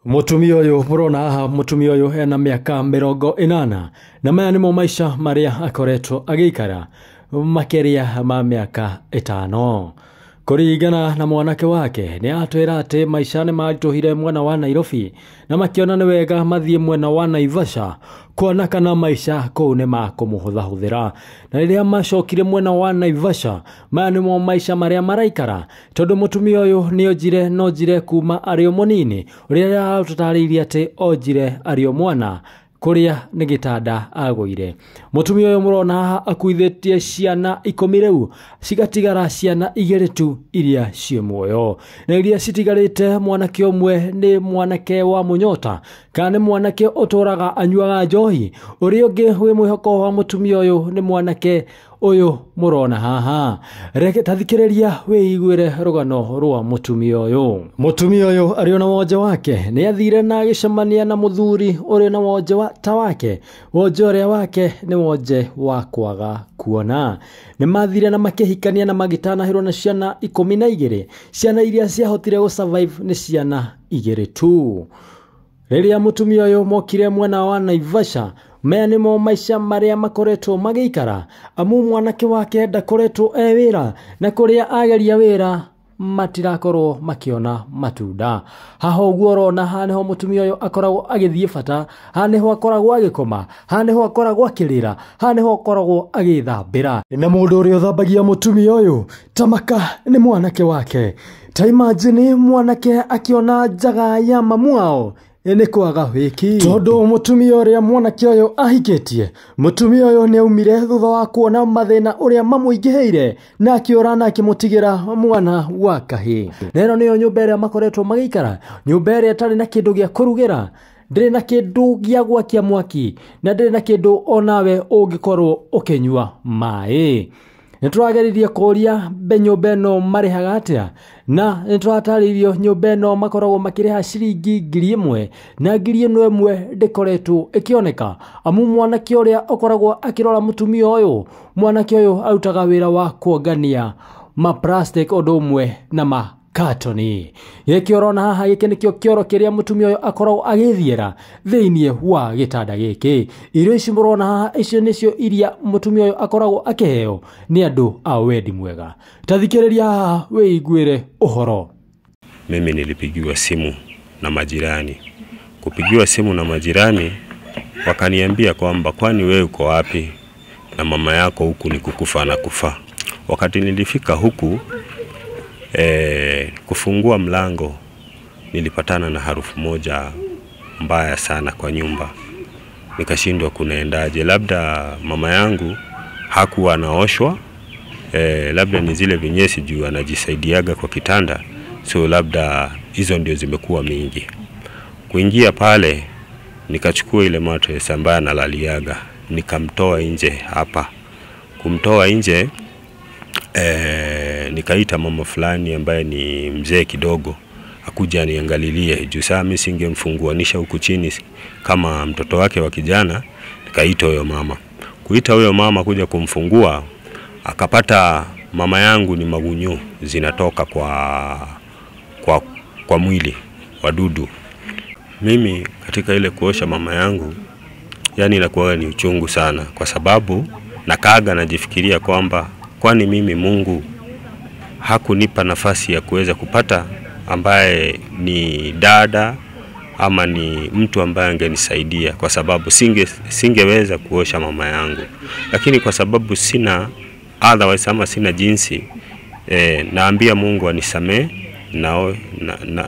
Mutumia uyu murona aha mutumia uyu ena miaka 80 na maya nimo maisha maria akoretwo agikara makeria ma miaka 5 kuringana na mwanake wake ni atwira ati maisha ni marituhire mwena wa Nairobi na makiona ni wega mathie mwena wa Naivasha kuona kana maisha kou ni makumuhuthahuthira na riria macokire mwena wa Naivasha maya nimo maisha maria maraikara tondu mutumia uyu ni onjire kuma ario munini riria tutariirie ati onjire ario mwana kuria ni gitanda agwire. Mutumia uyu murona akuithetie ciana 10 riu cigatigara ciana 2 tu iria cie muoyo na iria citigarite mwanake umwe ni mwanake wa munyota kana mwanake uturaga anyuaga njohi uri ungi wi mwihoko wa mutumia uyu ni mwanake uyu murona haha reke tathikiriria wiigwire rugano rwa mutumia uyu ariona wonje wake ni athire na gicemania na muthuri uri na wonje wake wonje uria wake ni wonje wa kwaga kuona ni mathire na makihikania na magitanahirwo na ciana 12 ciana iria ciahotire go survive ni ciana 2 tu. Riria mutumia uyu mokire mwena wa Naivasha maya nimo maisha maria makoretwo magikara amu mwanake wake ndakoretwo wira na kuria ageria wira matirakorwo makiona matunda. Haha uguo rona haneho mutumia uyu akoragwo agithie bata, haneho akoragwo agikoma, haneho akoragwo akirira, haneho akoragwo agithambira. Na mundu uri uthambagia mutumia uyu tamaka ni mwanake wake. Ta imagine mwanake akiona njaga ya mamu wao ene kwaga wiki tondu mutumia uria mwanake uyu ahikitie mutumia uyu ni aumire thutha wa kuona mathina uria mamuingiheire na akiora na akimutigira mwana wa kahi. Nero niyo nyumba iria makoretwo magikara, nyumba iria tari na kindu gia kurugira, ndiri na kindu gia gwakia mwaki na ndiri na kindu onawe ungikorwo ukinyua mai. Nitwageririe kuria nyumba ino marihaga atia na nitwataririo nyumba ino makoragwo makiriha ciringi 1000 na 1000 ndikoretwo ikioneka amu mwanake uria ukoragwo akirora mutumia uyu mwanake uyu arutaga wira wa kuongania ma plastic odumwe na ma katoni. Yekiorona haha giki nikio kioro kiria mutumia uyu akoragwo agithiera thiini wa gitanda giki. Irio ici murona haha icio nicio iria mutumia uyu akoragwo akiheo ni andu a wendi mwega. Tathikiriria haha wiigwire uhoro. Mimi nilipigiwa simu na majirani. Kupigiwa simu na majirani wakaniambia kwamba kwani wewe uko wapi na mama yako huku ni kukufa na kufa. Wakati nilifika huku kufungua mlango nilipatana na harufu moja mbaya sana kwa nyumba. Nikashindwa kunaendaje, labda mama yangu hakuwa anaoshwa, labda ni zile vinyesi juu anajisaidiaga kwa kitanda, so labda hizo ndio zimekuwa mingi. Kuingia pale nikachukua ile mattress ambayo analaliaga nikamtoa nje hapa. Kumtoa nje nikaita mama fulani ambaye ni mzee kidogo akuja niangalilie juu saa mimi singemfunguanisha huku chini kama mtoto wake wa kijana. Nikaita huyo mama. Kuita huyo mama kuja kumfungua akapata mama yangu ni magunyo zinatoka kwa mwili wadudu. Mimi katika ile kuosha mama yangu yani inakuwa ni uchungu sana kwa sababu nakaaga najifikiria kwamba kwani mimi Mungu hakunipa nafasi ya kuweza kupata ambaye ni dada ama ni mtu ambaye angenisaidia, kwa sababu singeweza kuosha mama yangu. Lakini kwa sababu sina otherwise ama sina jinsi, naambia Mungu anisamee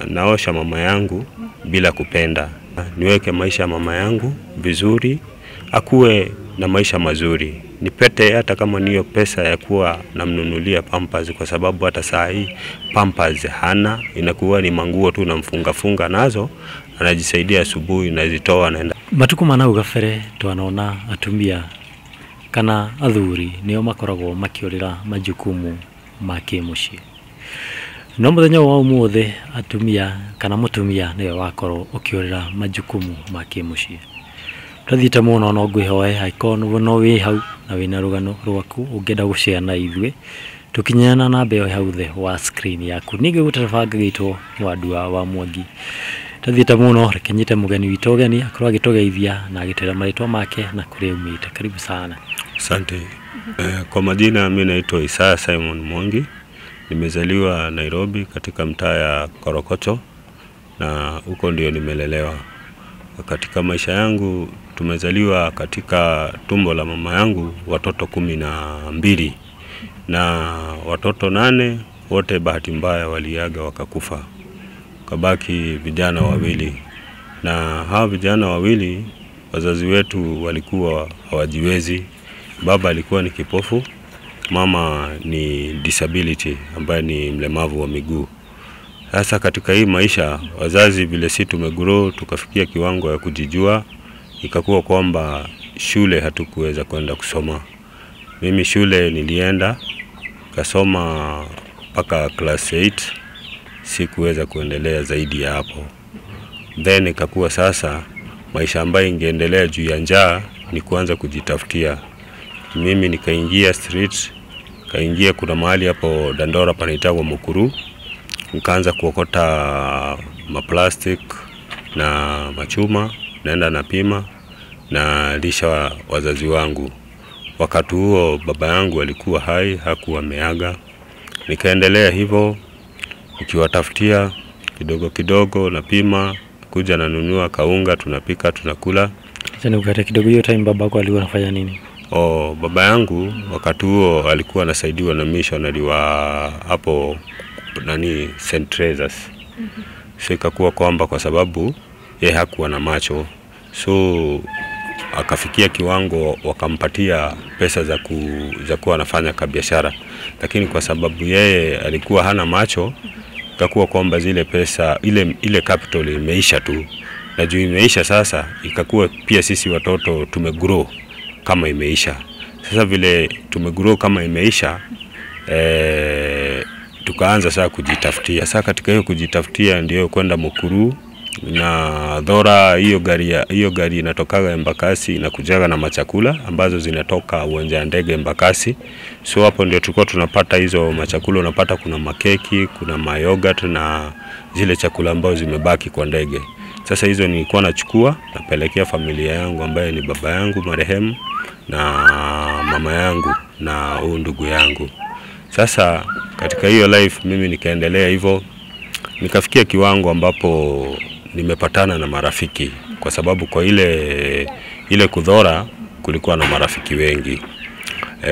naosha mama yangu bila kupenda. Niweke maisha mama yangu vizuri, akuwe na maisha mazuri. Nipete hata kama niyo pesa ya kuwa namnunulia pampers, kwa sababu hata saa hii pampers hana, inakuwa ni manguo tu namfunga nazo, anajisaidia asubuhi na zitoa naenda. Matuko manau gafere twanona atumia kana athuri nio makoragwo makiorira majukumu ma kimucii. No muthenya wa umuthi atumia kana mutumia niwe wakorwo ukiorira majukumu ma kimucii. Tathita muno no ngwihoe haikono no wi hau na wina rugano rwaku ungenda gushare na ithwe tukinyana na mbeo hau the wa screen yaku. Ninge gutarabanga gitwo Wadua wa Mwangi tathiĩte mũno reke nyite mũgeni witũ ũgeni akorwo agĩtũgeithia na agĩtwĩra marĩtwa make na kũrĩa umĩte. Karibu sana. Asante. Kwa majina mimi naitwa Isaya Simon Mwangi. Nimezaliwa Nairobi katika mtaa ya Korokocho na huko ndio nimelelewa. Katika maisha yangu tumezaliwa katika tumbo la mama yangu watoto 12 na watoto 8 wote bahati mbaya waliaga wakakufa. Kabaki vijana wawili, na hao vijana wawili wazazi wetu walikuwa hawajiwezi. Baba alikuwa ni kipofu, mama ni disability ambaye ni mlemavu wa miguu. Sasa katika hii maisha wazazi vile si tumegrow tukafikia kiwango ya kujijua, ikakuwa kwamba shule hatukuweza kwenda kusoma. Mimi shule nilienda kasoma mpaka class 8, sikuweza kuendelea zaidi ya hapo. Then ikakuwa sasa maisha ambayo ingeendelea juu ya njaa ni kuanza kujitafutia. Mimi nikaingia street, kaingia kuna mahali hapo Dandora panaitwa Mukuru, nikaanza kuokota maplastic na machuma, naenda napima na lisha wazazi wangu. Wakati huo baba yangu alikuwa hai, hakuwa ameaga. Nikaendelea hivyo nikiwatafutia kidogo kidogo, napima, kuja nanunua kaunga, tunapika, tunakula. Sasa ukate kidogo, hiyo time babako alikuwa anafanya nini? Baba yangu wakati huo alikuwa anasaidiwa na missionary wa hapo St. Teresa's. So ikakuwa kwamba kwa sababu yeye hakuwa na macho, so akafikia kiwango wakampatia pesa za kuwa anafanya biashara, lakini kwa sababu yeye alikuwa hana macho ikakuwa kwamba zile pesa ile capital imeisha tu, na juu imeisha sasa ikakuwa pia sisi watoto tumegrow kama imeisha. Sasa vile tumegrow kama imeisha, tukaanza sasa kujitafutia. Sasa katika hiyo kujitafutia ndio kwenda Mukuru na Dhora. Hiyo gari inatokaga Embakasi na kujaga na machakula ambazo zinatoka uwanja wa ndege Embakasi. So hapo ndio tulikuwa tunapata hizo machakula. Unapata kuna makeki, kuna mayogurt na zile chakula ambazo zimebaki kwa ndege. Sasa hizo nilikuwa nachukua napelekea familia yangu ambaye ni baba yangu marehemu na mama yangu na huyu ndugu yangu. Sasa katika hiyo life mimi nikaendelea hivyo, nikafikia kiwango ambapo nimepatana na marafiki, kwa sababu kwa ile Kudhora kulikuwa na marafiki wengi.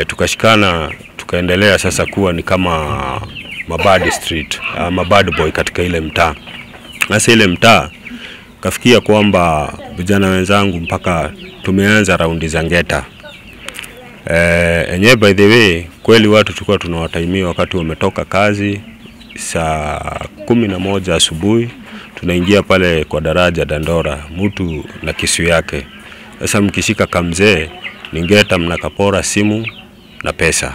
Tukashikana tukaendelea sasa kuwa ni kama mabad street, mabad boy katika ile mtaa. Sasa ile mtaa kafikia kwamba vijana wenzangu mpaka tumeanza raundi za ngeta. Enyewe by the way kweli watu tulikuwa tunawataimia wakati wametoka kazi saa 11 asubuhi, tunaingia pale kwa daraja Dandora, mtu na kisu yake. Sasa mkishika kamzee ningeta mnakapora simu na pesa.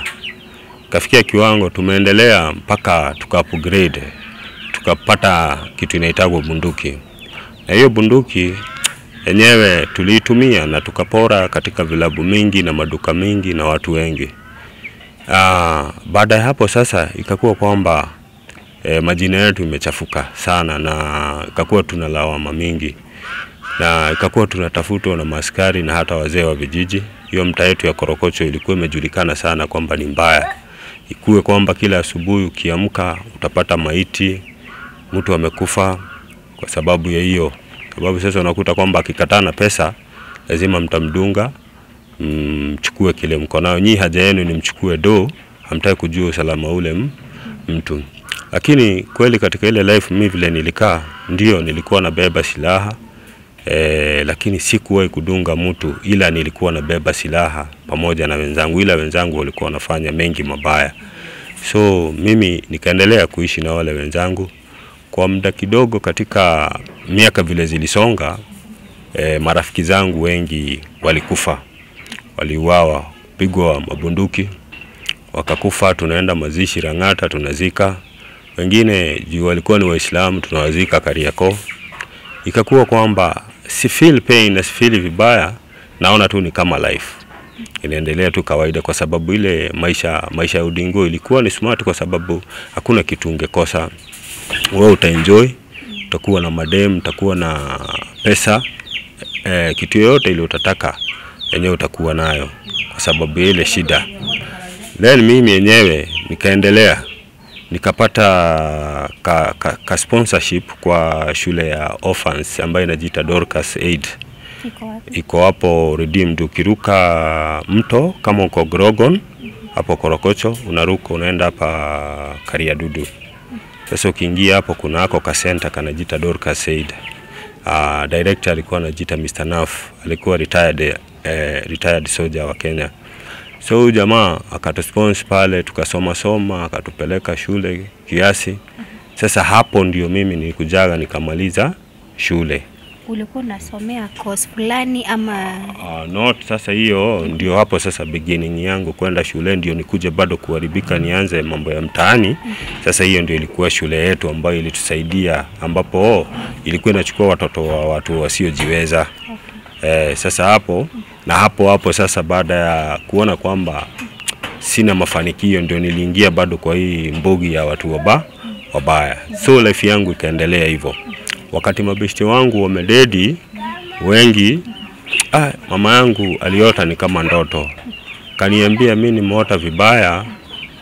Kafikia kiwango tumeendelea mpaka tuka-upgrade, tukapata kitu inaitwa bunduki. Na hiyo bunduki enyewe tuliitumia na tukapora katika vilabu mingi na maduka mingi na watu wengi. Baada ya hapo sasa ikakuwa kwamba majina yetu imechafuka sana na ikakuwa tunalawama mingi, na ikakuwa tunatafutwa na maskari na hata wazee wa vijiji. Hiyo mtaa yetu ya Korokocho ilikuwa imejulikana sana kwamba ni mbaya. Ikuwe kwamba kila asubuhi ukiamka utapata maiti, mtu amekufa kwa sababu ya hiyo. Sababu sasa unakuta kwamba akikatana pesa lazima mtamdunga, mchukue kile mko nao. Nyinyi haja yenu ni mchukue do, hamtaki kujua usalama ule mtu. Lakini kweli katika ile life mimi vile nilikaa, ndio nilikuwa nabeba silaha, lakini sikuwahi kudunga mtu, ila nilikuwa nabeba silaha pamoja na wenzangu, ila wenzangu walikuwa wanafanya mengi mabaya. So mimi nikaendelea kuishi na wale wenzangu kwa muda kidogo. Katika miaka vile zilisonga, marafiki zangu wengi walikufa, waliuawa, pigwa mabunduki, wakakufa. Tunaenda mazishi Rangata tunazika. Wengine juu walikuwa ni Waislamu tunawazika Kariakoo. Ikakuwa kwamba si feel pain na si feel vibaya, naona tu ni kama life inaendelea tu kawaida, kwa sababu ile maisha ya Udingo ilikuwa ni smart, kwa sababu hakuna kitu ungekosa. Wewe utaenjoy utakuwa na madem, utakuwa na pesa, kitu yoyote ile utataka yenyewe utakuwa nayo kwa sababu ile shida. Then mimi yenyewe nikaendelea nikapata ka sponsorship kwa shule ya orphans ambayo inajiita Dorcas Aid. Iko hapo Redeemed. Ukiruka mto kama uko Grogon hapo Korokocho, unaruka unaenda hapa Kariadudu. Sasa ukiingia hapo kuna hako ka center kanajiita Dorcas Aid. Director alikuwa anajiita Mr. Naf, alikuwa retired soldier wa Kenya. So jamaa akatusponsor pale, tukasoma akatupeleka shule kiasi. Sasa hapo ndio mimi nilikujaga nikamaliza shule. Ulikuwa unasomea course fulani ama not? Sasa hiyo ndio hapo sasa beginning yangu kwenda shule, ndio nikuje bado kuharibika nianze mambo ya mtaani. Sasa hiyo ndio ilikuwa shule yetu ambayo ilitusaidia, ambapo ilikuwa inachukua watoto wa watu wasiojiweza. Sasa hapo na hapo sasa baada ya kuona kwamba sina mafanikio, ndio niliingia bado kwa hii mbogi ya watu wabaya. So life yangu ikaendelea hivyo. Wakati mabeshte wangu wamededi wengi, mama yangu aliota ni kama ndoto. Kaniambia mimi nimeota vibaya,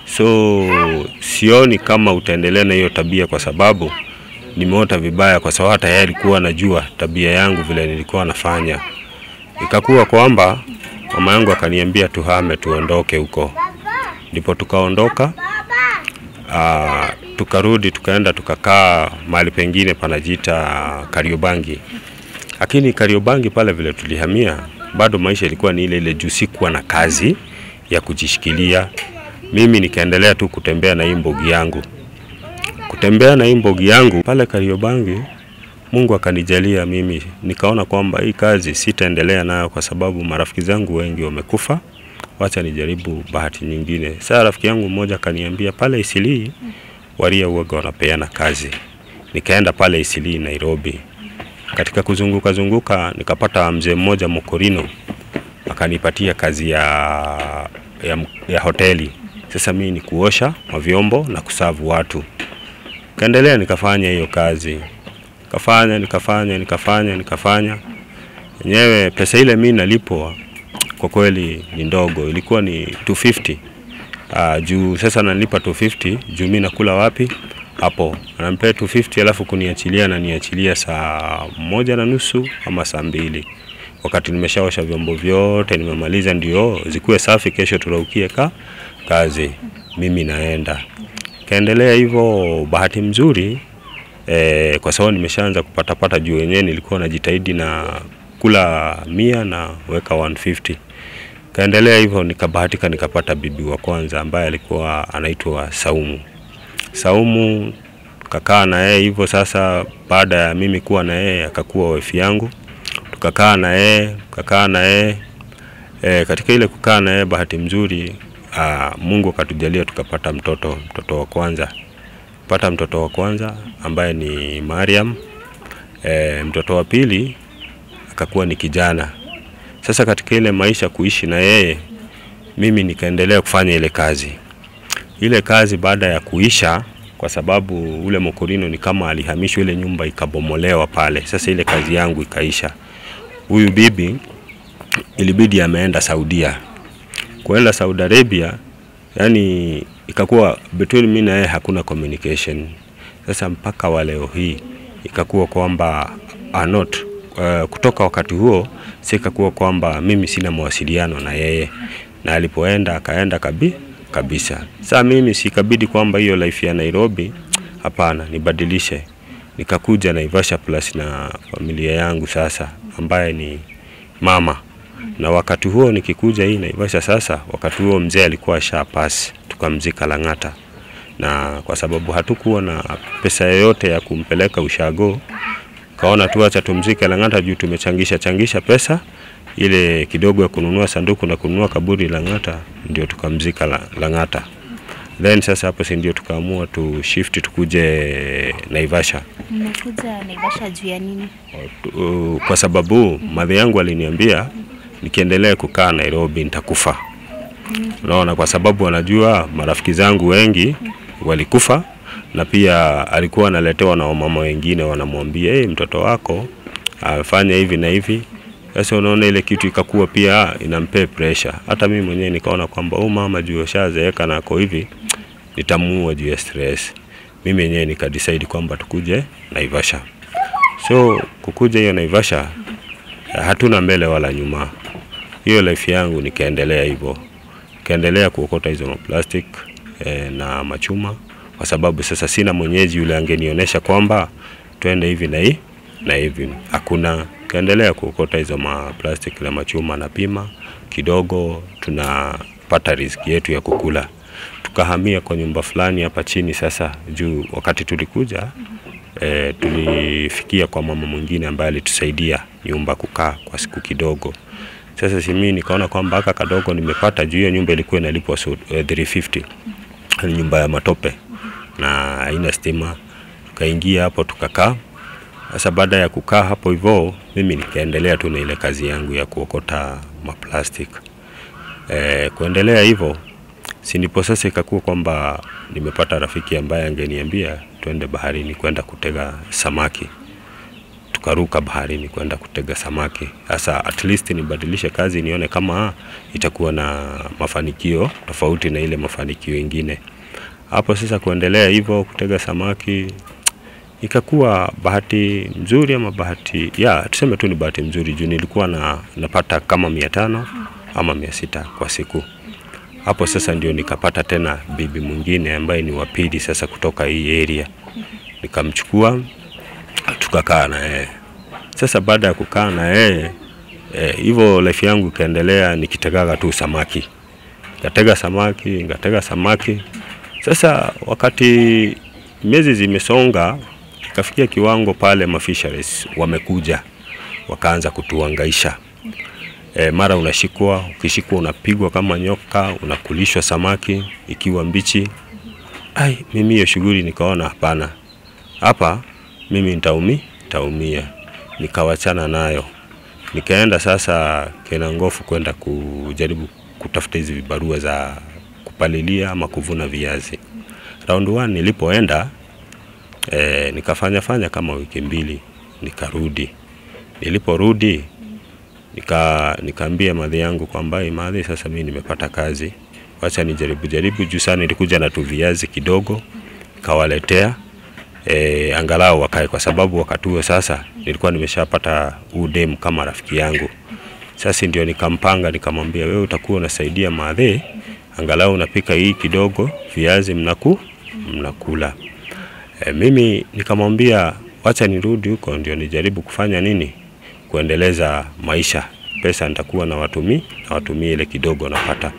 so sioni kama utaendelea na hiyo tabia kwa sababu nimeota vibaya, kwa sababu hata yeye alikuwa anajua tabia yangu vile nilikuwa nafanya. Ikakuwa kwamba mama yangu akaniambia tuhame tuondoke huko. Ndipo tukaondoka, tukarudi tukaenda tukakaa mahali pengine panajiita Kariobangi. Lakini Kariobangi pale vile tulihamia, bado maisha ilikuwa ni ile juu sikuwa na kazi ya kujishikilia. Mimi nikaendelea tu kutembea na hii mbogi yangu. Pale Kariobangi, Mungu akanijalia mimi nikaona kwamba hii kazi sitaendelea nayo kwa sababu marafiki zangu wengi wamekufa. Wacha nijaribu bahati nyingine. Sasa rafiki yangu mmoja akaniambia pale Isili Waria huaga wanapeana kazi. Nikaenda pale Isili Nairobi. Katika kuzunguka nikapata mzee mmoja Mokorino akanipatia kazi ya hoteli. Sasa mimi ni kuosha mavyombo na kusavu watu. Kaendelea nikafanya hiyo kazi. Nikafanya. Yenyewe pesa ile mimi nalipwa kwa kweli ni ndogo, ilikuwa ni 250. Juu sasa nalipa 250, juu mimi nakula wapi? Hapo. Anampea 250 alafu kuniachilia na niachilia saa 1:30 ama saa 2. Wakati nimeshaosha vyombo vyote nimemaliza ndio zikuwe safi, kesho turaukie kazi. Mimi naenda. Kaendelea hivyo bahati mzuri kwa sababu nimeshaanza kupata juu yenyewe nilikuwa najitahidi na kula 100 na weka 150. Kaendelea hivyo nikabahatika nikapata bibi wa kwanza ambaye alikuwa anaitwa Saumu. Kakaa na yeye hivyo. Sasa baada ya mimi kuwa na yeye akakuwa wife yangu. Tukakaa na yeye. Katika ile kukaa na yeye bahati mzuri Mungu akatujalia tukapata mtoto wa kwanza. Mtoto wa kwanza ambaye ni Mariam. Mtoto wa pili akakuwa ni kijana. Sasa katika ile maisha kuishi na yeye, mimi nikaendelea kufanya ile kazi baada ya kuisha, kwa sababu ule Mokorino ni kama alihamishwa, ile nyumba ikabomolewa pale. Sasa ile kazi yangu ikaisha. Huyu bibi ilibidi ameenda Saudia. Kuenda Saudi Arabia, yani ikakuwa between mimi na yeye hakuna communication. Sasa mpaka wa leo hii ikakuwa kwamba kutoka wakati huo sikakuwa kwamba mimi sina mawasiliano na yeye, na alipoenda akaenda kabisa. Sasa mimi sikabidi kwamba hiyo life ya Nairobi hapana, nibadilishe. Nikakuja Naivasha plus na familia yangu sasa ambaye ni mama. Na wakati huo nikikuja hii Naivasha sasa, wakati huo mzee alikuwa ashapasi, tukamzika Lang'ata. Na kwa sababu hatukuwa na pesa yoyote ya kumpeleka ushago, kaona tu acha tumzike Lang'ata juu tumechangisha pesa ile kidogo ya kununua sanduku na kununua kaburi Lang'ata, ndio tukamzika Lang'ata. Then sasa hapo si ndio tukaamua tu shift tukuje Naivasha. Mmekuja Naivasha juu ya nini? Kwa sababu madhe yangu aliniambia nikiendelea kukaa Nairobi nitakufa. Unaona, kwa sababu wanajua marafiki zangu wengi walikufa na pia alikuwa analetewa na mama wengine wanamwambia mtoto wako afanye hivi na hivi. Sasa unaona ile kitu ikakuwa pia inampea pressure. Hata mimi mwenyewe nikaona kwamba mama juu ashazeeka na ako hivi, nitamuua juu ya stress. Mimi mwenyewe nikadecide kwamba tukuje Naivasha. So kukuja hiyo Naivasha, hatuna mbele wala nyuma. Hiyo life yangu nikaendelea hivyo. Nikaendelea kuokota hizo maplastic na machuma, kwa sababu sasa sina mwenyeji yule angenionyesha kwamba twende hivi na hivi. Hakuna. Kaendelea kuokota hizo maplastic na machuma na pima kidogo, tunapata riziki yetu ya kukula. Tukahamia kwa nyumba fulani hapa chini sasa juu wakati tulikuja tulifikia kwa mama mwingine ambaye alitusaidia nyumba kukaa kwa siku kidogo. Sasa mimi nikaona kwamba haka kadogo nimepata juu hiyo nyumba ilikuwa inalipwa 350. Ni nyumba ya matope na haina stima. Tukaingia hapo tukakaa. Sasa baada ya kukaa hapo hivyo, mimi nikaendelea tu na ile kazi yangu ya kuokota maplastic. Kuendelea hivyo, si ndipo sasa ikakuwa kwamba nimepata rafiki ambaye angeniambia twende baharini kwenda kutega samaki. Tukaruka baharini kwenda kutega samaki. Sasa at least nibadilishe kazi nione kama itakuwa na mafanikio tofauti na ile mafanikio mengine. Hapo sasa kuendelea hivyo kutega samaki ikakuwa bahati nzuri ama bahati tuseme tu ni bahati nzuri juu nilikuwa napata kama 500 ama 600 kwa siku. Hapo sasa ndio nikapata tena bibi mwingine ambaye ni wa pili sasa kutoka hii area. Nikamchukua tukakaa na yeye. Sasa baada ya kukaa na yeye hivyo life yangu ikaendelea nikitegaga tu samaki. Ngatega samaki. Sasa wakati miezi zimesonga, ikafikia kiwango pale mafisheries wamekuja wakaanza kutuhangaisha. Mara unashikwa, ukishikwa unapigwa kama nyoka, unakulishwa samaki ikiwa mbichi. Mimi hiyo shughuli nikaona hapana. Hapa mimi nitaumia. Nikawachana nayo. Nikaenda sasa Kenangofu kwenda kujaribu kutafuta hizi vibarua za kupalilia ama kuvuna viazi. Round 1 nilipoenda nikafanya kama wiki 2 nikarudi. Niliporudi nikaambia madhi yangu kwamba madhi sasa mimi nimepata kazi. Wacha nijaribu juu sana nilikuja na tu viazi kidogo kawaletea angalau wakae, kwa sababu wakati huo sasa nilikuwa nimeshapata udem kama rafiki yangu. Sasa ndio nikampanga nikamwambia wewe utakuwa unasaidia madhi, angalau unapika hii kidogo viazi mnakula. Mimi nikamwambia wacha nirudi huko ndio nijaribu kufanya nini kuendeleza maisha. Pesa nitakuwa na watumie ile kidogo napata.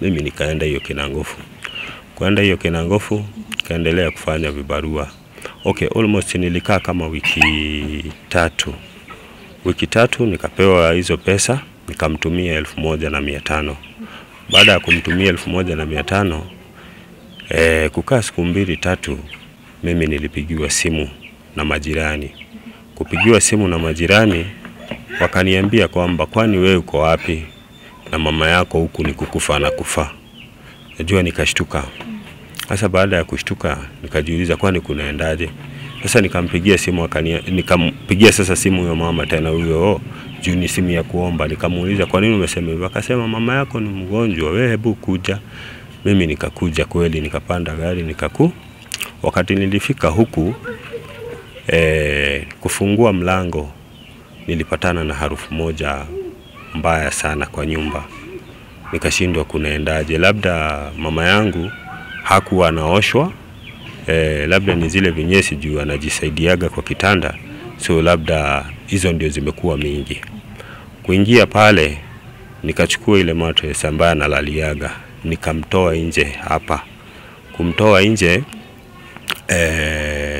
Mimi nikaenda hiyo Kenangofu. Kwenda hiyo Kenangofu kaendelea kufanya vibarua. Almost nilikaa kama wiki 3. Wiki 3 nikapewa hizo pesa, nikamtumia 1500. Baada ya kumtumia 1500 kukaa siku 2-3 mimi nilipigiwa simu na majirani. Kupigiwa simu na majirani wakaniambia kwamba kwani wewe uko wapi na mama yako huku ni kukufa na kufa. Najua nikashtuka. Sasa baada ya kushtuka nikajiuliza kwani kunaendaje. Sasa nikampigia sasa simu huyo mama tena huyo juu ni simu ya kuomba. Nikamuuliza kwa nini umesema hivyo? Akasema mama yako ni mgonjwa, wewe hebu kuja. Mimi nikakuja kweli, nikapanda gari wakati nilifika huku kufungua mlango nilipatana na harufu moja mbaya sana kwa nyumba. Nikashindwa kunaendaje. Labda mama yangu hakuwa anaoshwa, labda ni zile vinyesi juu anajisaidiaga kwa kitanda, so labda hizo ndio zimekuwa mingi. Kuingia pale nikachukua ile mattress ambayo analaliaga, nikamtoa nje hapa. Kumtoa nje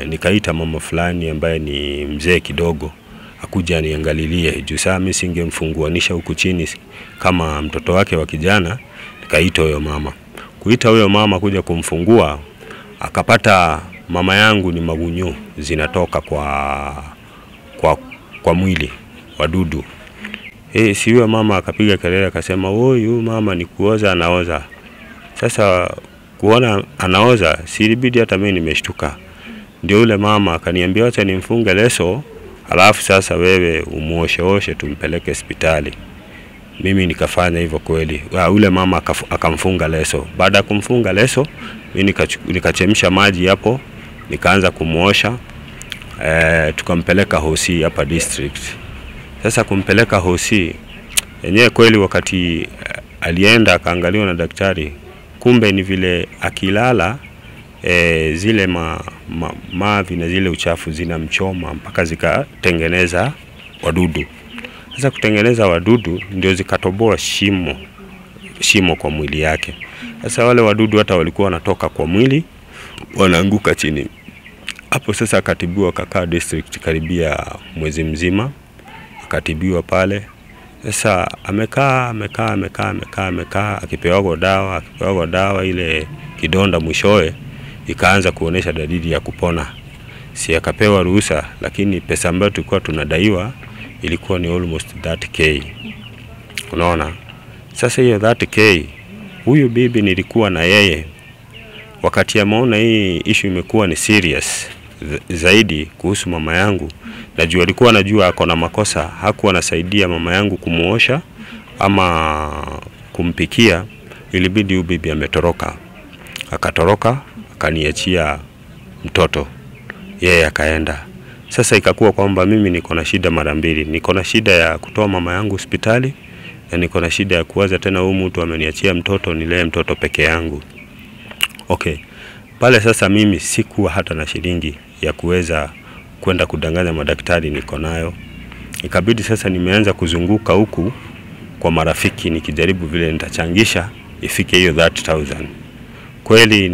nikaita mama fulani ambaye ni mzee kidogo akuja niangalilie juu saa mimi singemfunguanisha huku chini kama mtoto wake wa kijana. Nikaita huyo mama. Kuita huyo mama kuja kumfungua, akapata mama yangu ni magunyo zinatoka kwa mwili wadudu. Si huyo mama akapiga kelele akasema huyu mama ni kuoza anaoza. Sasa kuona anaoza, silibidi hata mimi nimeshtuka. Ndio yule mama akaniambia acha nimfunge leso, alafu sasa wewe umuoshe tumpeleke hospitali. Mimi nikafanya hivyo kweli. Yule mama akamfunga leso. Baada ya kumfunga leso, mimi nikachemsha maji hapo, nikaanza kumuosha. Tukampeleka Hosi hapa district. Sasa kumpeleka Hosi, yenyewe kweli wakati alienda akaangaliwa na daktari, kumbe ni vile akilala zile mavi na zile uchafu zinamchoma mpaka zikatengeneza wadudu. Sasa kutengeneza wadudu ndio zikatoboa shimo kwa mwili yake. Sasa wale wadudu hata walikuwa wanatoka kwa mwili wanaanguka chini. Hapo sasa akatibiwa, kakaa district karibia mwezi mzima, akatibiwa pale. Sasa amekaa akipewa dawa, ile kidonda mwishowe ikaanza kuonesha dalili ya kupona. Si akapewa ruhusa, lakini pesa ambayo tulikuwa tunadaiwa ilikuwa ni almost 30k. Unaona? Sasa hiyo 30k, huyu bibi nilikuwa na yeye wakati ameona hii issue imekuwa ni serious zaidi kuhusu mama yangu. Najua alikuwa anajua ako na makosa, hakuwa anasaidia mama yangu kumuosha ama kumpikia. Ilibidi huyu bibi ametoroka. Akatoroka, akaniachia mtoto. Yeye akaenda. Sasa ikakuwa kwamba mimi niko na shida mara mbili. Niko na shida ya kutoa mama yangu hospitali, na niko na shida ya kuwaza tena huyu mtu ameniachia mtoto, nilee mtoto peke yangu. Okay. Pale sasa mimi sikuwa hata na shilingi ya kuweza kwenda kudanganya madaktari niko nayo. Ikabidi sasa nimeanza kuzunguka huku kwa marafiki nikijaribu vile nitachangisha ifike hiyo 30,000. Kweli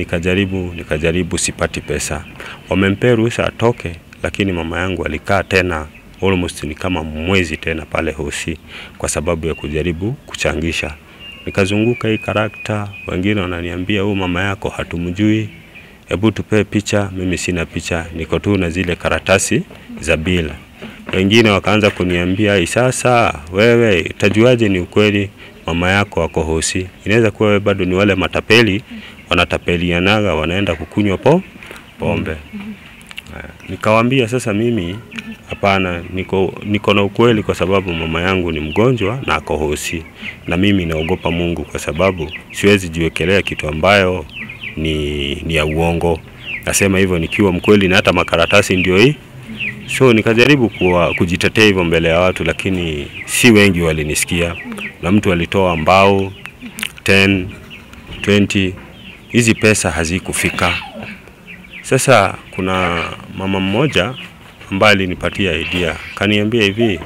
nikajaribu sipati pesa. Wamempea ruhusa atoke, lakini mama yangu alikaa tena almost ni kama mwezi tena pale Hosi kwa sababu ya kujaribu kuchangisha. Nikazunguka hii karakta, wengine wananiambia huyu mama yako hatumjui, hebu tupe picha. Mimi sina picha, niko tu na zile karatasi za bila. Wengine wakaanza kuniambia sasa wewe utajuaje ni ukweli mama yako ako Hosi? Inaweza kuwa wewe bado ni wale matapeli wanatapelianaga wanaenda kukunywa pombe. Nikawaambia sasa mimi hapana, niko na ukweli kwa sababu mama yangu ni mgonjwa na ako Hosi, na mimi naogopa Mungu kwa sababu siwezi jiwekelea kitu ambayo ni ya uongo. Nasema hivyo nikiwa mkweli na hata makaratasi ndio hii. So nikajaribu kujitetea hivyo mbele ya watu, lakini si wengi walinisikia. Na mtu alitoa mbao 10, 20, hizi pesa hazikufika. Sasa kuna mama mmoja ambaye alinipatia idea, kaniambia hivi,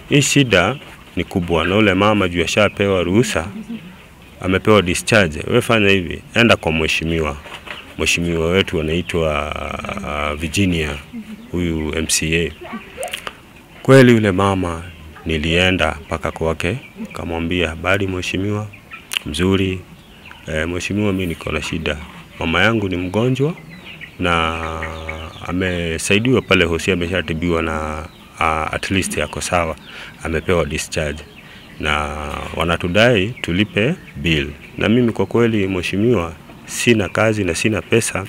hii shida ni kubwa na ule mama juu ashapewa ruhusa, amepewa discharge. Wewe fanya hivi, enda kwa mheshimiwa wetu anaitwa Virginia, huyu MCA. Kweli yule mama nilienda mpaka kwake, kamwambia habari mheshimiwa, mzuri. Mheshimiwa, mimi niko na shida, mama yangu ni mgonjwa na amesaidiwa pale Hosi, ameshatibiwa na at least yako sawa, amepewa discharge na wanatudai tulipe bill. Na mimi kwa kweli mheshimiwa sina kazi na sina pesa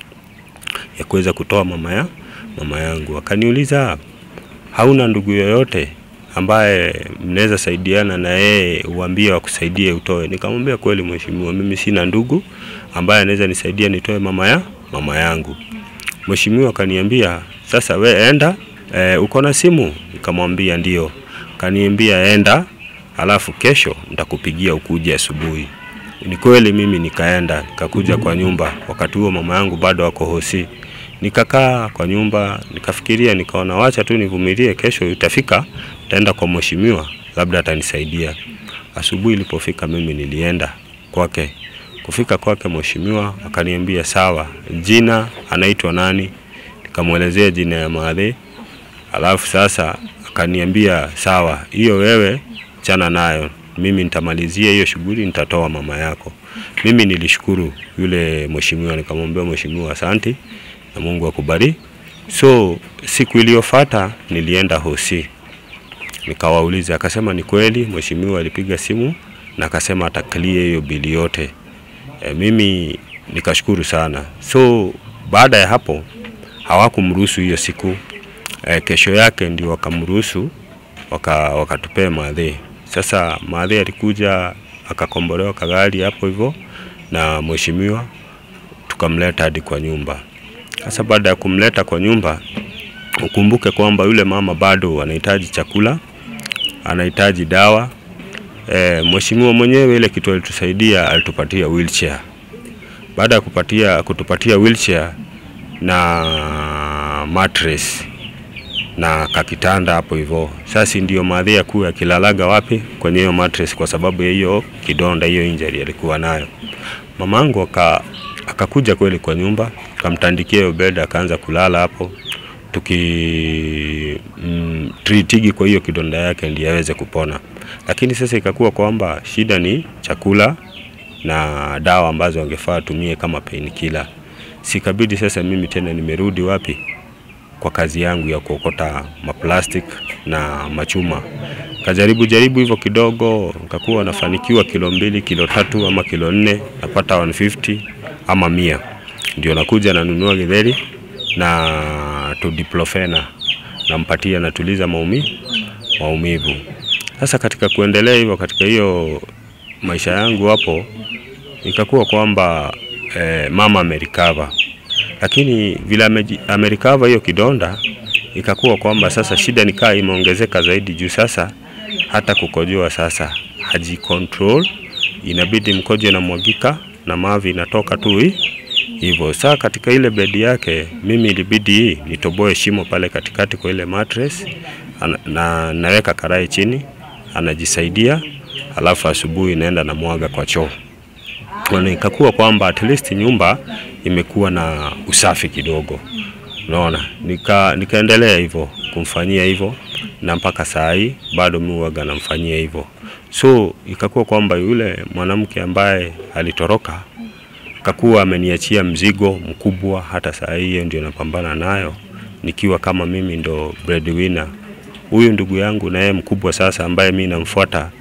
ya kuweza kutoa mama yangu. Akaniuliza hauna ndugu yoyote ambaye mnaweza saidiana na yeye uambie wakusaidie utoe? Nikamwambia kweli mheshimiwa, mimi sina ndugu ambaye anaweza nisaidia nitoe mama yangu. Mheshimiwa akaniambia sasa we enda, uko na simu? Nikamwambia ndio. Kaniambia enda, alafu kesho nitakupigia ukuje asubuhi. Ni kweli mimi nikaenda, nikakuja kwa nyumba. Wakati huo mama yangu bado ako Hosi. Nikakaa kwa nyumba, nikafikiria, nikaona wacha tu nivumilie, kesho itafika nitaenda kwa mheshimiwa, labda atanisaidia. Asubuhi ilipofika mimi nilienda kwake. Kufika kwake mheshimiwa akaniambia sawa, jina anaitwa nani? Nikamuelezea jina ya Madhe. Alafu sasa akaniambia sawa, hiyo wewe chana nayo, mimi nitamalizia hiyo shughuli, nitatoa mama yako. Mimi nilishukuru yule mheshimiwa, nikamwambia mheshimiwa asante na Mungu akubariki. So siku iliyofuata nilienda Hosi, nikawauliza, akasema ni kweli mheshimiwa alipiga simu na akasema ataklia hiyo bili yote. Mimi nikashukuru sana. So baada ya hapo hawakumruhusu hiyo siku. Kesho yake ndio wakamruhusu, wakatupea madhe. Sasa madhe alikuja akakombolewa kagari hapo hivyo na mheshimiwa, tukamleta hadi kwa nyumba. Sasa baada ya kumleta kwa nyumba, ukumbuke kwamba yule mama bado anahitaji chakula, anahitaji dawa. Mheshimiwa mwenyewe ile kitu alitusaidia, alitupatia wheelchair. Baada ya kutupatia wheelchair na mattress na kakitanda hapo hivyo, sasa ndio madhe kuu akilalaga wapi? Kwenye hiyo mattress, kwa sababu ya hiyo kidonda, hiyo injury alikuwa nayo. Mamangu akakuja kweli kwa nyumba, akamtandikia hiyo bed, akaanza kulala hapo, treatigi kwa hiyo kidonda yake ndiye aweze kupona. Lakini sasa ikakuwa kwamba shida ni chakula na dawa ambazo angefaa tumie kama painkiller. Sikabidi sasa mimi tena nimerudi wapi? Kwa kazi yangu ya kuokota maplastic na machuma. Kajaribu hivyo kidogo, nikakuwa nafanikiwa kilo 2, kilo 3 ama kilo 4, napata 150 ama 100. Ndio nakuja nanunua githeri na diclofenac, nampatia, natuliza maumivu. Sasa katika kuendelea hivyo, katika hiyo maisha yangu hapo, ikakuwa kwamba mama amerikava. Lakini vile amerikava hiyo kidonda, ikakuwa kwamba sasa shida nikaa imeongezeka zaidi, juu sasa hata kukojoa sasa haji control, inabidi mkojo na mwagika na mavi inatoka tu hivyo. Sasa katika ile bedi yake mimi ilibidi nitoboe shimo pale katikati kwa ile mattress, na naweka karai chini, anajisaidia, alafu asubuhi naenda na mwaga kwa choo. Kwa ikakuwa kwamba at least nyumba imekuwa na usafi kidogo. Unaona, nikaendelea hivyo kumfanyia hivyo, na mpaka saa hii bado mimi huaga namfanyia hivyo. So ikakuwa kwamba yule mwanamke ambaye alitoroka akakuwa ameniachia mzigo mkubwa, hata saa hii ndio napambana nayo nikiwa kama mimi ndo breadwinner. Huyu ndugu yangu naye mkubwa sasa ambaye mimi namfuata,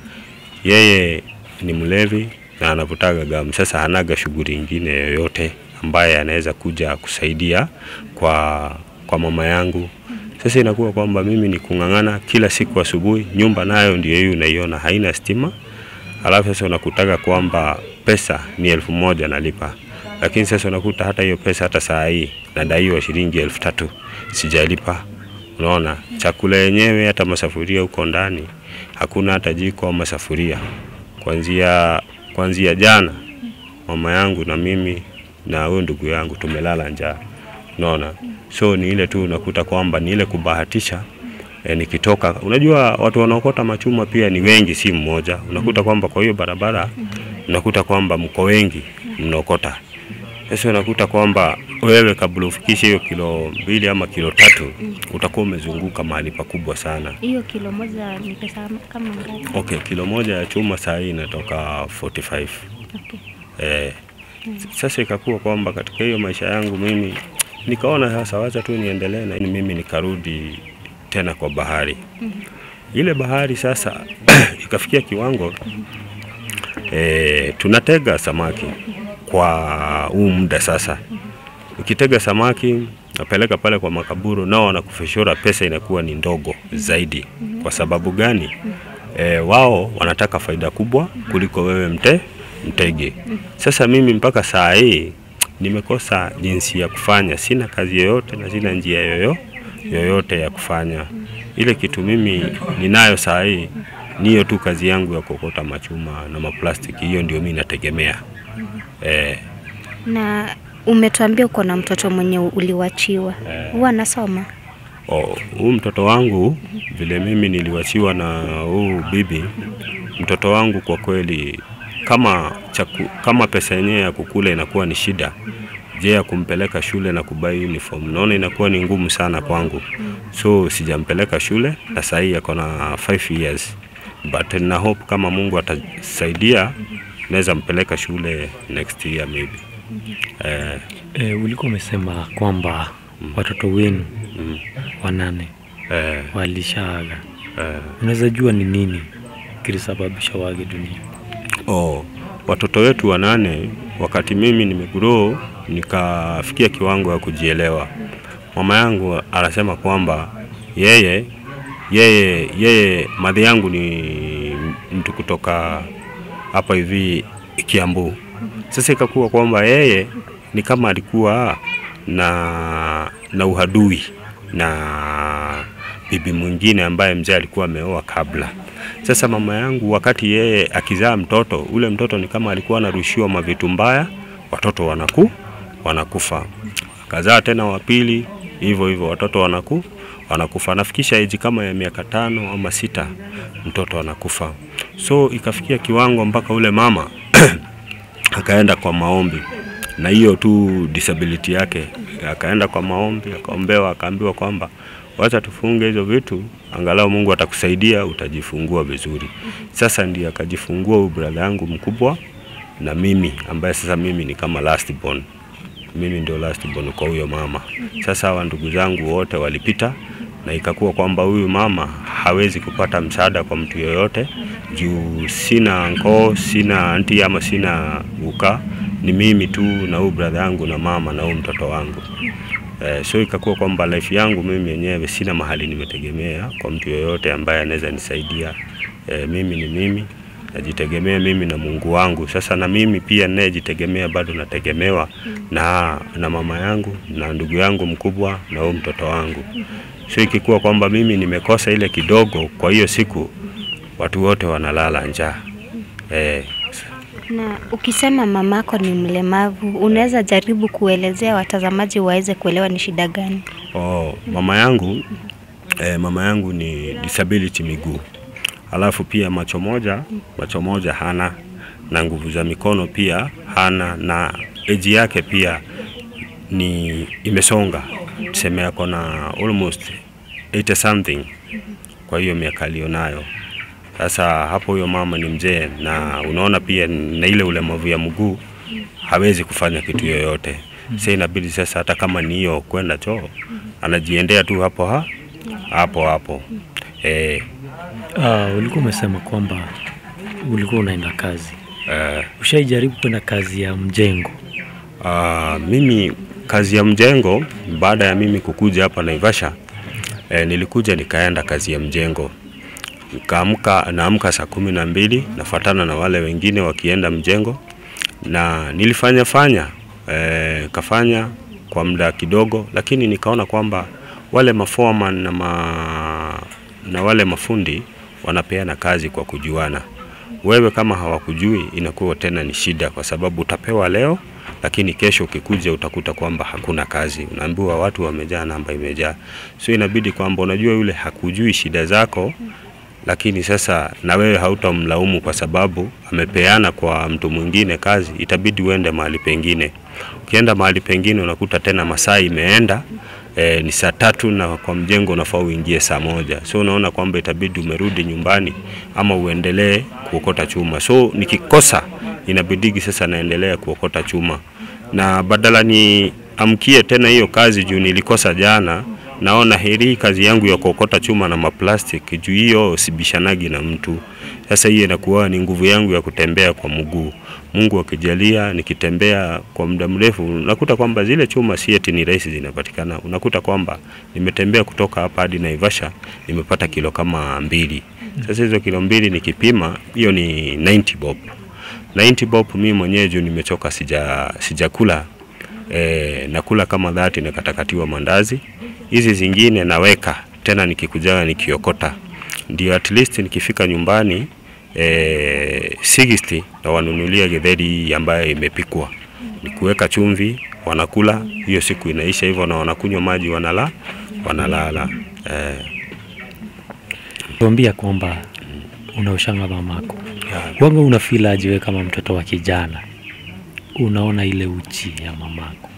yeye ni mlevi na anavutaga gamu. Sasa hanaga shughuli nyingine yoyote ambaye anaweza kuja kusaidia kwa mama yangu. Sasa inakuwa kwamba mimi ni kungangana kila siku asubuhi. Nyumba nayo ndio hiyo unaiona haina stima. Alafu sasa unakutaga kwamba pesa ni 1000 nalipa. Lakini sasa unakuta hata hiyo pesa hata saa hii nadaiwa shilingi 3000 sijalipa. Unaona, chakula yenyewe hata masafuria huko ndani hakuna hata jiko ama masafuria. Kuanzia jana mama yangu na mimi na huyo ndugu yangu tumelala njaa. Unaona, so ni ile tu unakuta kwamba ni ile kubahatisha. Nikitoka, unajua watu wanaokota machuma pia ni wengi, si mmoja. Unakuta kwamba kwa hiyo barabara unakuta kwamba mko wengi mnaokota. Sasa unakuta kwamba wewe kabla ufikishe hiyo kilo 2 ama kilo 3 utakuwa umezunguka mahali pakubwa sana. Hiyo kilo moja ni pesa kama ngapi? Okay, kilo moja ya chuma saa hii inatoka 45. Okay. Sasa ikakuwa kwamba katika hiyo maisha yangu mimi nikaona sasa wacha tu niendelee, na mimi nikarudi tena kwa bahari. Ile bahari sasa ikafikia kiwango tunatega samaki kwa huu muda sasa. Ukitega samaki napeleka pale kwa makaburu, nao wanakufeshora, pesa inakuwa ni ndogo zaidi. Kwa sababu gani? Wao wanataka faida kubwa kuliko wewe mtege. Sasa mimi mpaka saa hii nimekosa jinsi ya kufanya, sina kazi yoyote na sina njia yoyote ya kufanya. Ile kitu mimi ninayo saa hii niyo tu kazi yangu ya kokota machuma na maplastiki, hiyo ndio mimi nategemea. Na umetuambia uko na mtoto mwenye uliwachiwa. Huwa anasoma? Huyu mtoto wangu vile mimi niliwachiwa na huyu bibi, mtoto wangu kwa kweli kama pesa yenyewe ya kukula inakuwa ni shida, je ya kumpeleka shule na kubai uniform, naona inakuwa ni ngumu sana kwangu. So sijampeleka shule, na sasa hii yako na 5 years. But na hope kama Mungu atasaidia naweza mpeleka shule next year maybe. Ulikuwa umesema kwamba watoto wenu 8 walishaaga. Unaweza jua ni nini kilisababisha waage dunia? Watoto wetu 8 wakati mimi nimegrow nikafikia kiwango ya kujielewa, mama yangu anasema kwamba yeye madhi yangu ni mtu kutoka hapa hivi Kiambu. Sasa ikakuwa kwamba yeye ni kama alikuwa na uhadui na bibi mwingine ambaye mzee alikuwa ameoa kabla. Sasa mama yangu wakati yeye akizaa mtoto, ule mtoto ni kama alikuwa anarushiwa mavitu mbaya, watoto wanakufa. Akazaa tena wa pili, hivyo watoto wanakufa. Nafikisha age kama ya miaka 5 ama 6 mtoto anakufa. So ikafikia kiwango mpaka ule mama akaenda kwa maombi. Na hiyo tu disability yake, akaenda kwa maombi, akaombewa, akaambiwa kwamba wacha tufunge hizo vitu, angalau Mungu atakusaidia, utajifungua vizuri. Sasa ndiye akajifungua huyu brother yangu mkubwa na mimi ambaye sasa mimi ni kama last born. Mimi ndio last born kwa huyo mama. Sasa wa ndugu zangu wote walipita na ikakuwa kwamba huyu mama hawezi kupata msaada kwa mtu yoyote juu sina uncle, sina auntie ama sina uka, ni mimi tu na huyu brother yangu na mama na huyu mtoto wangu. So ikakuwa kwamba life yangu mimi yenyewe sina mahali nimetegemea kwa mtu yoyote ambaye anaweza nisaidia. Mimi ni mimi, najitegemea mimi na Mungu wangu. Sasa na mimi pia ninayejitegemea bado nategemewa na mama yangu na ndugu yangu mkubwa na huyu mtoto wangu. So ikikuwa kwamba mimi nimekosa ile kidogo, kwa hiyo siku watu wote wanalala njaa. Na ukisema mamako ni mlemavu, unaweza jaribu kuelezea watazamaji waweze kuelewa ni shida gani? Mama yangu ni disability miguu. Alafu pia macho moja hana, na nguvu za mikono pia hana, na age yake pia ni imesonga. Tuseme yako na almost 80 something kwa hiyo miaka alionayo. Sasa hapo huyo mama ni mzee, na unaona pia na ile ulemavu ya mguu hawezi kufanya kitu yoyote. Sasa inabidi sasa hata kama ni hiyo kwenda choo anajiendea tu hapo. Ulikuwa umesema kwamba ulikuwa unaenda kazi. Ushaijaribu kwenda kazi ya mjengo? Mimi kazi ya mjengo baada ya mimi kukuja hapa Naivasha, nilikuja nikaenda kazi ya mjengo. Naamka saa 12 nafuatana na wale wengine wakienda mjengo, na nilifanya kafanya kwa muda kidogo, lakini nikaona kwamba wale maforeman na wale mafundi wanapeana kazi kwa kujuana. Wewe kama hawakujui inakuwa tena ni shida, kwa sababu utapewa leo lakini kesho ukikuja utakuta kwamba hakuna kazi. Unaambiwa watu wamejaa, namba imejaa. So inabidi kwamba unajua yule hakujui shida zako, lakini sasa na wewe hautamlaumu kwa sababu amepeana kwa mtu mwingine kazi, itabidi uende mahali pengine. Ukienda mahali pengine unakuta tena masaa imeenda, ni saa 3 na kwa mjengo unafaa uingie saa 1. So unaona kwamba itabidi umerudi nyumbani ama uendelee kuokota chuma. So nikikosa inabidi sasa naendelea kuokota chuma, na badala ni amkie tena hiyo kazi juu nilikosa jana, naona heri kazi yangu ya kuokota chuma na maplastic juu hiyo sibishanagi na mtu. Sasa hiyo inakuwa ni nguvu yangu ya kutembea kwa mguu. Mungu akijalia nikitembea kwa muda mrefu nakuta kwamba zile chuma si eti ni rahisi zinapatikana. Unakuta kwamba nimetembea kutoka hapa hadi Naivasha nimepata kilo kama 2. Sasa hizo kilo 2 nikipima hiyo ni 90 bob. 90 bob mimi mwenyewe juu nimechoka sijakula. Nakula kama 30 na katakatiwa mandazi. Hizi zingine naweka tena nikikuja nikiokota. Ndio at least nikifika nyumbani 60 na wanunulia githeri ambayo imepikwa. Nikuweka chumvi, wanakula, hiyo siku inaisha hivyo, na wanakunywa maji wanalala. Tuambia kwamba unaoshanga mamako. Wanga unafeel aje wewe kama mtoto wa kijana? Unaona ile uchi ya mamako?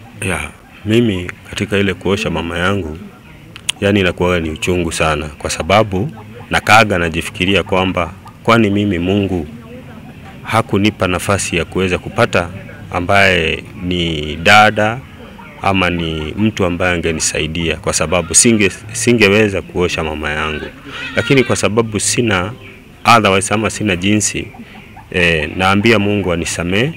Mimi katika ile kuosha mama yangu, yani inakuwa ni uchungu sana, kwa sababu nakaaga najifikiria kwamba kwani mimi Mungu hakunipa nafasi ya kuweza kupata ambaye ni dada ama ni mtu ambaye angenisaidia, kwa sababu singeweza kuosha mama yangu. Lakini kwa sababu sina otherwise ama sina jinsi, naambia Mungu anisamee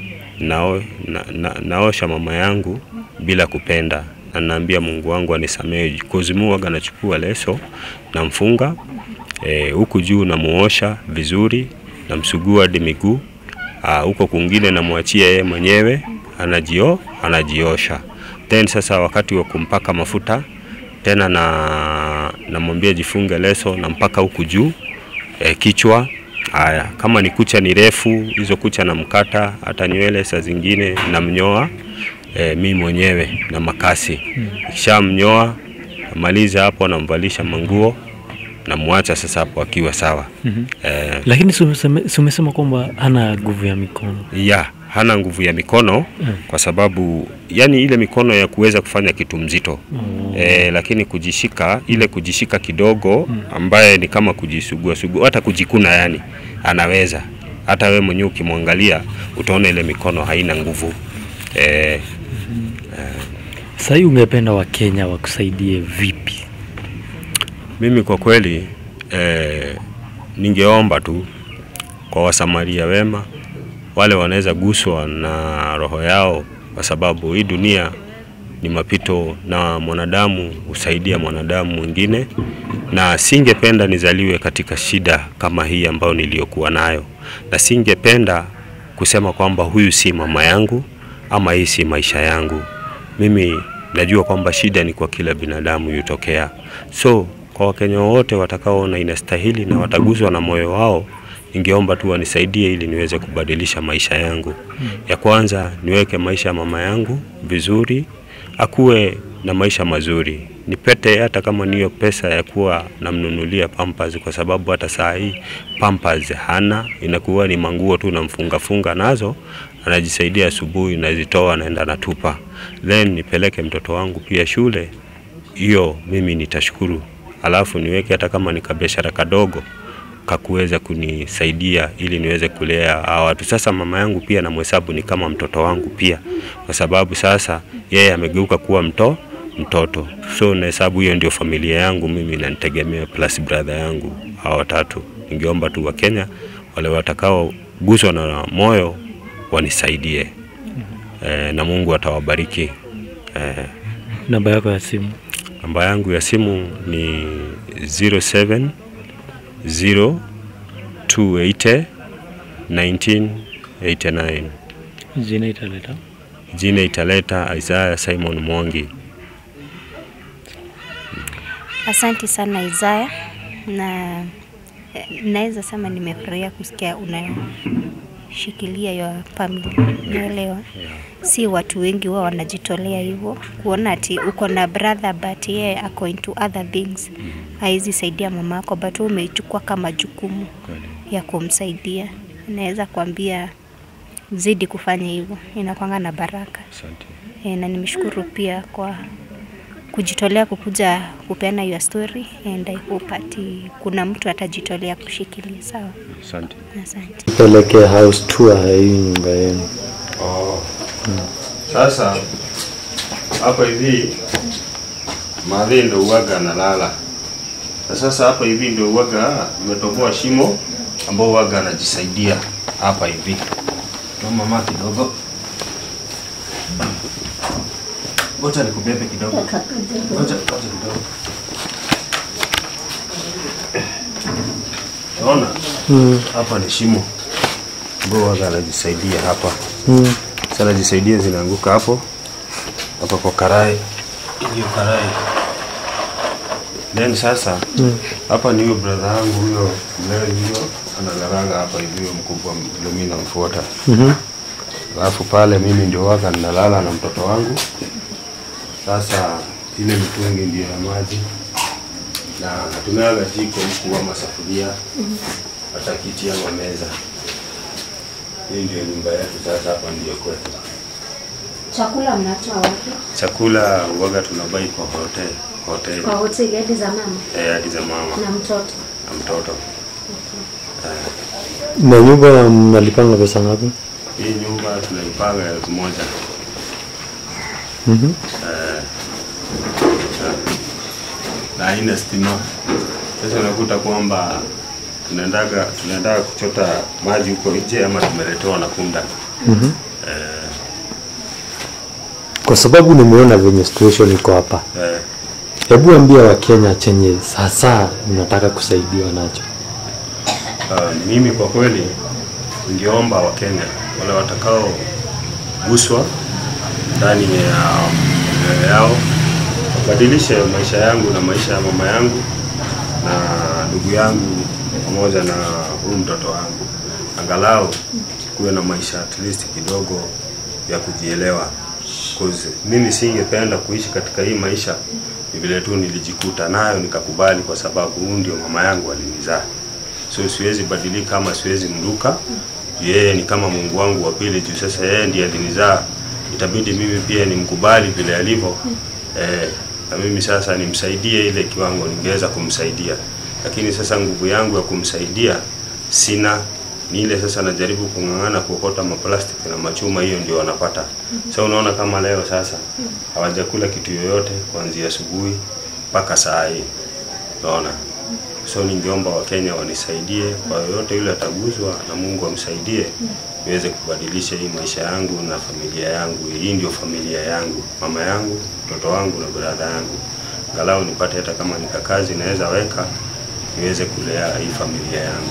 naosha mama yangu bila kupenda, na naambia Mungu wangu anisamehe. Kuzimu waga nachukua leso na mfunga huku juu na muosha vizuri, na msugua hadi miguu, huko kwingine na muachia yeye mwenyewe anajiosha. Then sasa wakati wa kumpaka mafuta tena na mwambia jifunge leso na mpaka huku juu kichwa. Kama ni kucha ni refu, hizo kucha na mkata, hata nywele saa zingine na mnyoa mimi mwenyewe na makasi. Kisha mnyoa maliza hapo, namvalisha manguo na muacha sasa hapo akiwa sawa. Lakini umesema kwamba hana nguvu ya mikono. Hana nguvu ya mikono kwa sababu yani ile mikono ya kuweza kufanya kitu mzito. Lakini kujishika kidogo ambaye ni kama kujisugua hata kujikuna yani anaweza. Hata wewe mwenyewe ukimwangalia utaona ile mikono haina nguvu. Sasa ungependa wa Kenya wakusaidie vipi? Mimi kwa kweli ningeomba tu kwa wasamaria wema wale wanaweza guswa na roho yao, kwa sababu hii dunia ni mapito na mwanadamu husaidia mwanadamu mwingine, na singependa nizaliwe katika shida kama hii ambayo niliyokuwa nayo, na singependa kusema kwamba huyu si mama yangu ama hii si maisha yangu. Mimi najua kwamba shida ni kwa kila binadamu yutokea. So kwa Wakenya wote watakaoona inastahili na wataguswa na moyo wao, ningeomba tu wanisaidie ili niweze kubadilisha maisha yangu. Ya kwanza niweke maisha ya mama yangu vizuri, akuwe na maisha mazuri. Nipete hata kama niyo pesa ya kuwa namnunulia Pampers, kwa sababu hata saa hii Pampers hana, inakuwa ni manguo tu na mfunga nazo, anajisaidia asubuhi nazitoa naenda natupa. Then nipeleke mtoto wangu pia shule, hiyo mimi nitashukuru. Alafu niweke hata kama ni kabiashara kadogo kakuweza kunisaidia ili niweze kulea hawa watu. Sasa mama yangu pia na mhesabu ni kama mtoto wangu pia, kwa sababu sasa yeye amegeuka kuwa mtoto. So na hesabu hiyo ndio familia yangu mimi, na nitegemea plus brother yangu hawa watatu. Ningeomba tu wa Kenya wale watakao guswa na moyo wanisaidie. Na Mungu atawabariki. Namba yako ya simu? Namba yangu ya simu ni 0702801989. Jina italeta Isaiah Simon Mwangi. Asante sana Isaiah, na naweza sema nimefurahia kusikia unashikilia ya family. Naelewa si watu wengi wao wanajitolea hivyo, kuona ati uko na brother but yeye ako into other things, haizi saidia mamako, but wewe umeichukua kama jukumu ya kumsaidia. Naweza kuambia zidi kufanya hivyo, inakuanga na baraka. Asante. Na nimeshukuru pia kwa kujitolea kukuja kupeana your story, and I hope ati kuna mtu atajitolea kushikilia. Sawa? Asante. Asante. Peleke house tour hii nyumba yenu. Sasa hapa hivi mahali ndio uwaga analala. Sasa hapa hivi ndio uwaga umetoboa shimo ambao uwaga anajisaidia hapa hivi. Mama mama kidogo. Ngoja nikubebe kidogo. Ngoja kidogo. Unaona? Hapa ni shimo ambao uwaga anajisaidia hapa. Sana jisaidia zinaanguka hapo kwa karai. Hiyo karai. Then sasa hapa ni huyo brother yangu huyo leo hiyo analalaga hapa hivi, mkubwa mimi namfuata. Alafu pale mimi ndio waka ninalala na mtoto wangu. Sasa ile mitungi ndio ya maji. Na natumiaga jiko huku ama sufuria. Hata kiti ama meza. Hii ndio nyumba yetu sasa, hapa ndio kwetu. Chakula mnatoa wapi? Chakula waga tunabai kwa hotel. Kwa hoteli hadi za mama? Hadi za mama. Na mtoto? Na mtoto. Na nyumba mnalipanga pesa ngapi? Hii nyumba tunalipanga 1,000. Na haina stima. Sasa unakuta kwamba tunaendaga kuchota maji huko nje ama tumeletewa na punda. Kwa sababu nimeona venye situation iko hapa. Hebu ambia Wakenya chenye sasa unataka kusaidiwa nacho. Mimi kwa kweli ningeomba Wakenya wale watakao guswa ndani ya yao wabadilishe maisha yangu na maisha ya mama yangu na ndugu yangu pamoja na huyu mtoto wangu. Angalau kuwe na maisha at least kidogo ya kujielewa. Cause mimi singependa kuishi katika hii maisha vile tu nilijikuta nayo nikakubali, kwa sababu huyu ndio mama yangu alinizaa. So siwezi badilika kama siwezi mruka. Yeye ni kama Mungu wangu wa pili juu sasa yeye ndiye alinizaa. Itabidi mimi pia nimkubali vile alivyo. Na mimi sasa nimsaidie ile kiwango ningeweza kumsaidia. Lakini sasa nguvu yangu ya kumsaidia sina. Ni ile sasa najaribu kung'ang'ana kuokota maplastiki na machuma, hiyo ndio wanapata. So unaona kama leo sasa hawajakula kitu yoyote kuanzia asubuhi mpaka saa hii. Unaona? So ningeomba Wakenya wanisaidie, kwa yote yule ataguzwa na Mungu amsaidie niweze kubadilisha hii maisha yangu na familia yangu. Hii ndio familia yangu, mama yangu, mtoto wangu na brada yangu. Angalau nipate hata kama nikakazi naweza weka niweze kulea hii familia yangu.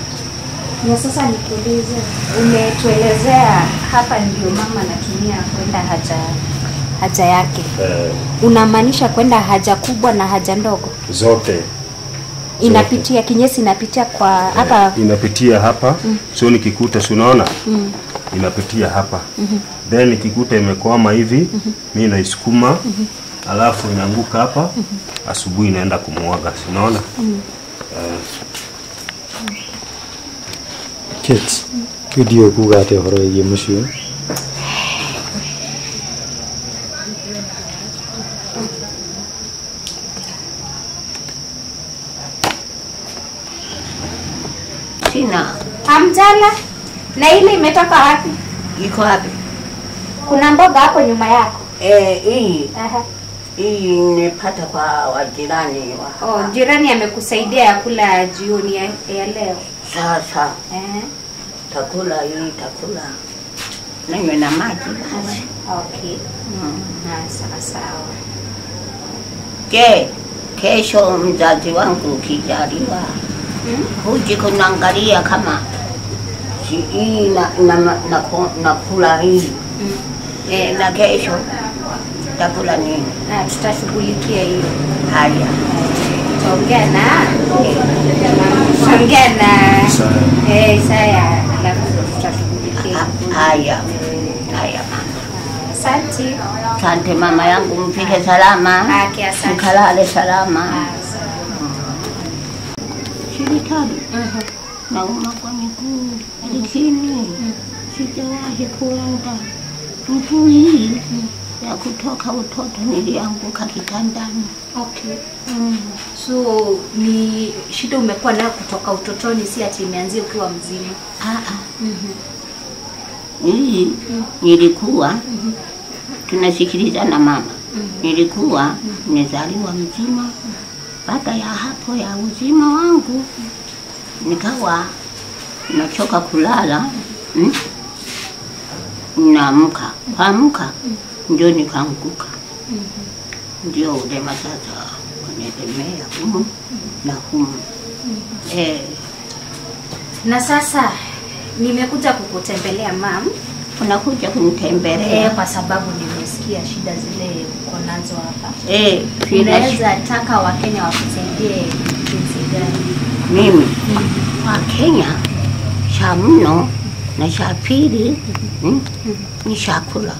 Na sasa nikuulize, umetuelezea hapa ndio mama anatumia kwenda haja yake. Unamaanisha kwenda haja kubwa na haja ndogo? Zote. Inapitia kinyesi, inapitia kwa hapa. Inapitia hapa. So nikikuta si unaona? Inapitia hapa. Then nikikuta imekwama hivi, mimi naisukuma. Alafu inaanguka hapa. Asubuhi inaenda kumwaga, si unaona? Kids, video kugate horo ye mushu. Sina. Hamjala? Na ile imetoka wapi? Iko wapi? Kuna mboga hapo nyuma yako. Hii. Hii nimepata kwa wajirani wa. Jirani amekusaidia ya kula jioni ya leo. Sasa. Takula hii, takula. Nanywe na maji basi. Okay. Sawa. Kesho mzazi wangu kijaliwa. Huji kunaangalia kama hii na kula hii. Na kesho takula nini? Tutashughulikia hiyo. Haya. Tutaongea na Isaya, alafu tutashughulikia. Haya mama. Asante mama yangu, mfike salama. Asante. Mkalale salama. Shirikani. Nauma kwa miguu, lakini sijawahi kuenda. Mguu hii ya kutoka utoto nilianguka kitandani. Okay. So ni shida umekuwa nayo kutoka utotoni, si ati imeanzia ukiwa mzima? Hii nilikuwa tunasikiliza na mama. Nilikuwa nimezaliwa mzima. Baada ya hapo ya uzima wangu nikawa nachoka kulala. Naamka. Kuamka ndio nikaanguka. Ndio ulema sasa wanaegemea humu na humu. Na sasa nimekuja kukutembelea mam. Unakuja kunitembelea? Kwa sababu nimesikia shida zile uko nazo hapa. Unaweza taka Wakenya wakusaidie jinsi gani? Mimi Wakenya cha mno na cha pili ni chakula.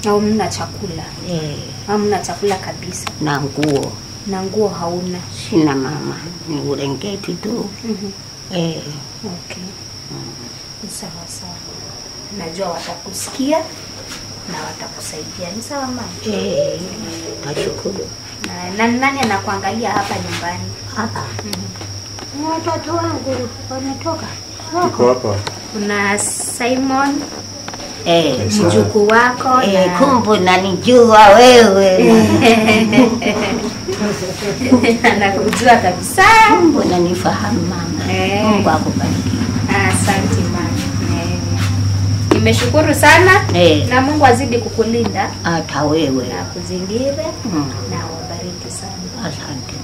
Hamna chakula? Hamna chakula kabisa. Na nguo. Na nguo hauna? Sina mama, ni urengeti tu. Okay. Sawa. Najua watakusikia na watakusaidia. Ni sawa mama? Tashukuru. Na nani anakuangalia hapa nyumbani? Hapa. Watoto wangu wanatoka. Tuko hapa. Kuna Simon. Mjukuu wako na kumbu nanijua wewe. Anakujua kabisa. Kumbu nanifahamu mama. Mungu akubariki. Asante mama. Nimeshukuru sana Eh. na Mungu azidi kukulinda Hata wewe. na kuzingira na wabariki sana. Asante.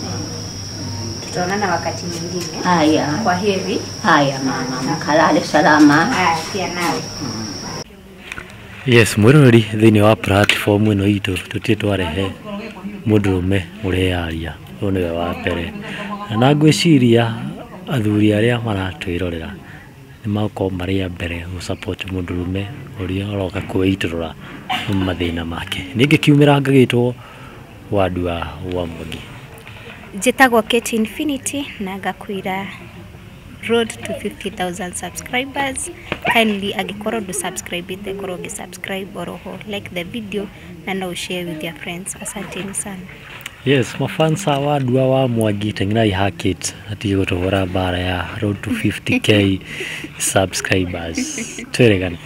Tutaonana wakati mwingine. Haya. Kwa heri. Haya mama, mkalale salama. Pia nawe. Yes, mwirori thini wa platform ino itu tutie twarehe mundurume urearia one wa mbere na ngwiciria athuri aria maratwirorera ni mako maria mbere gu support mundurume uria oroka kwiiturura mathina make ningi kiumira ngagitwo Wandua wa Mwangi. Njitagwo Kate Infinity na ngakwira road to 50,000 subscribers. Kindly agikorwo do subscribe ite korwo gi subscribe oroho like the video na no share with your friends. Asanteni sana. Yes, mafansa Wandua wa Mwangi tengirai hakit ati gutohora bara ya road to 50k subscribers. Tweregane.